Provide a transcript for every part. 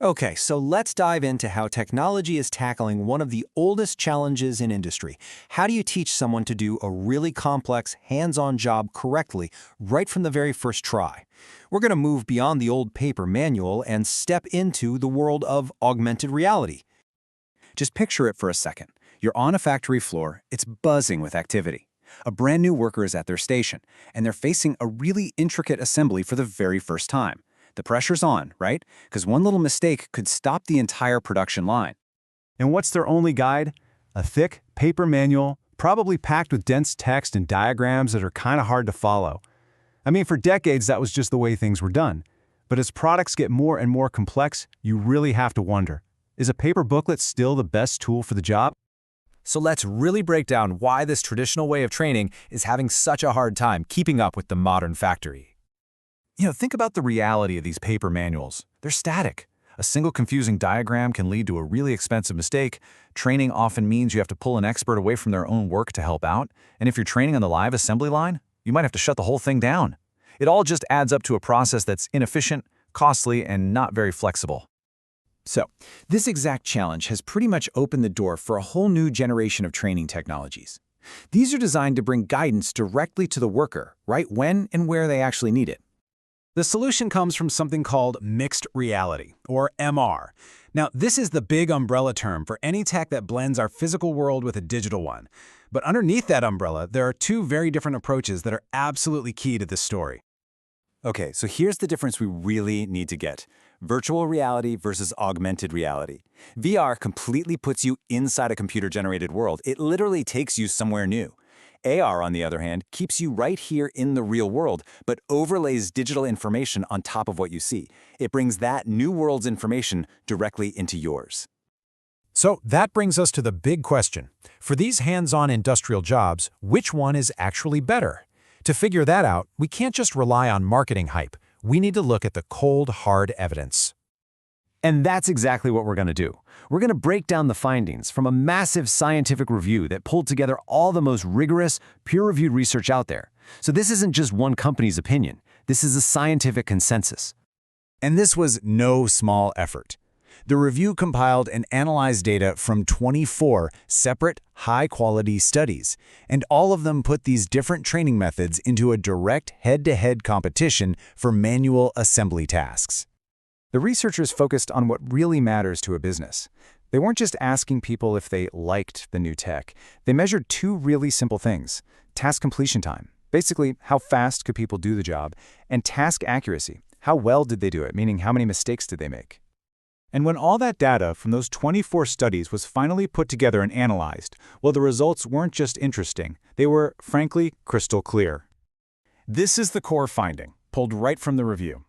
Okay, so let's dive into how technology is tackling one of the oldest challenges in industry. How do you teach someone to do a really complex, hands-on job correctly right from the very first try? We're going to move beyond the old paper manual and step into the world of augmented reality. Just picture it for a second. You're on a factory floor, it's buzzing with activity. A brand new worker is at their station, and they're facing a really intricate assembly for the very first time. The pressure's on, right? Because one little mistake could stop the entire production line. And what's their only guide? A thick paper manual, probably packed with dense text and diagrams that are kind of hard to follow. I mean, for decades, that was just the way things were done. But as products get more and more complex, you really have to wonder, is a paper booklet still the best tool for the job? So let's really break down why this traditional way of training is having such a hard time keeping up with the modern factory. Think about the reality of these paper manuals. They're static. A single confusing diagram can lead to a really expensive mistake. Training often means you have to pull an expert away from their own work to help out. And if you're training on the live assembly line, you might have to shut the whole thing down. It all just adds up to a process that's inefficient, costly, and not very flexible. So, this exact challenge has pretty much opened the door for a whole new generation of training technologies. These are designed to bring guidance directly to the worker, right when and where they actually need it. The solution comes from something called mixed reality, or MR. Now, this is the big umbrella term for any tech that blends our physical world with a digital one. But underneath that umbrella, there are two very different approaches that are absolutely key to this story. Okay, so here's the difference we really need to get. Virtual reality versus augmented reality. VR completely puts you inside a computer-generated world. It literally takes you somewhere new. AR, on the other hand, keeps you right here in the real world, but overlays digital information on top of what you see. It brings that new world's information directly into yours. So that brings us to the big question. For these hands-on industrial jobs, which one is actually better? To figure that out, we can't just rely on marketing hype. We need to look at the cold, hard evidence. And that's exactly what we're going to do. We're going to break down the findings from a massive scientific review that pulled together all the most rigorous, peer-reviewed research out there. So this isn't just one company's opinion. This is a scientific consensus. And this was no small effort. The review compiled and analyzed data from 24 separate, high-quality studies, and all of them put these different training methods into a direct head-to-head competition for manual assembly tasks. The researchers focused on what really matters to a business. They weren't just asking people if they liked the new tech. They measured two really simple things: task completion time, basically how fast could people do the job, and task accuracy, how well did they do it, meaning how many mistakes did they make. And when all that data from those 24 studies was finally put together and analyzed, well, the results weren't just interesting. They were, frankly, crystal clear. This is the core finding, pulled right from the review.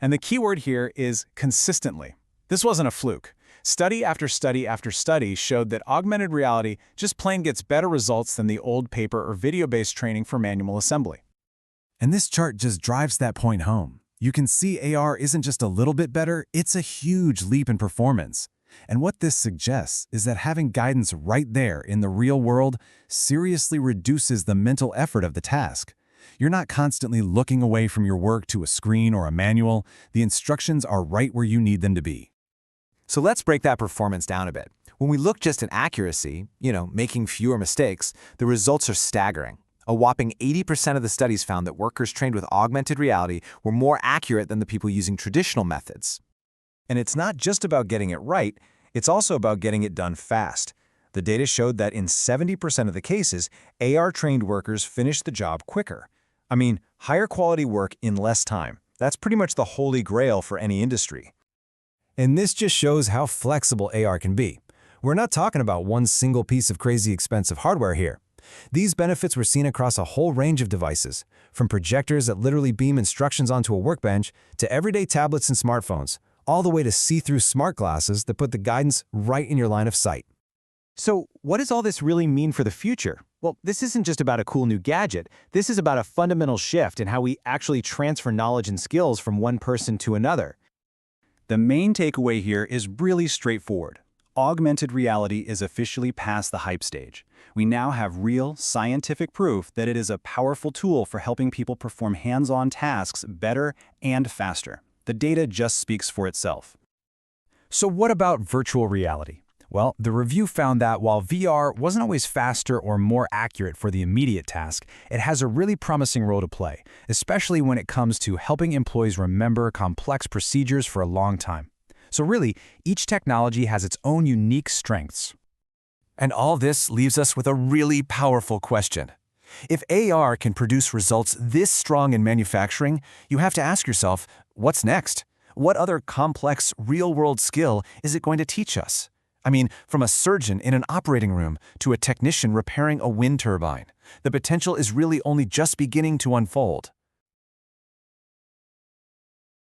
And the key word here is consistently. This wasn't a fluke. Study after study after study showed that augmented reality just plain gets better results than the old paper or video-based training for manual assembly. And this chart just drives that point home. You can see AR isn't just a little bit better, it's a huge leap in performance. And what this suggests is that having guidance right there in the real world seriously reduces the mental effort of the task. You're not constantly looking away from your work to a screen or a manual. The instructions are right where you need them to be. So let's break that performance down a bit. When we look just at accuracy, making fewer mistakes, the results are staggering. A whopping 80% of the studies found that workers trained with augmented reality were more accurate than the people using traditional methods. And it's not just about getting it right, it's also about getting it done fast. The data showed that in 70% of the cases, AR-trained workers finished the job quicker. I mean, higher quality work in less time. That's pretty much the holy grail for any industry. And this just shows how flexible AR can be. We're not talking about one single piece of crazy expensive hardware here. These benefits were seen across a whole range of devices, from projectors that literally beam instructions onto a workbench to everyday tablets and smartphones, all the way to see-through smart glasses that put the guidance right in your line of sight. So, what does all this really mean for the future? Well, this isn't just about a cool new gadget. This is about a fundamental shift in how we actually transfer knowledge and skills from one person to another. The main takeaway here is really straightforward. Augmented reality is officially past the hype stage. We now have real, scientific proof that it is a powerful tool for helping people perform hands-on tasks better and faster. The data just speaks for itself. So what about virtual reality? Well, the review found that while VR wasn't always faster or more accurate for the immediate task, it has a really promising role to play, especially when it comes to helping employees remember complex procedures for a long time. So really, each technology has its own unique strengths. And all this leaves us with a really powerful question. If AR can produce results this strong in manufacturing, you have to ask yourself, what's next? What other complex, real-world skill is it going to teach us? I mean, from a surgeon in an operating room to a technician repairing a wind turbine, the potential is really only just beginning to unfold.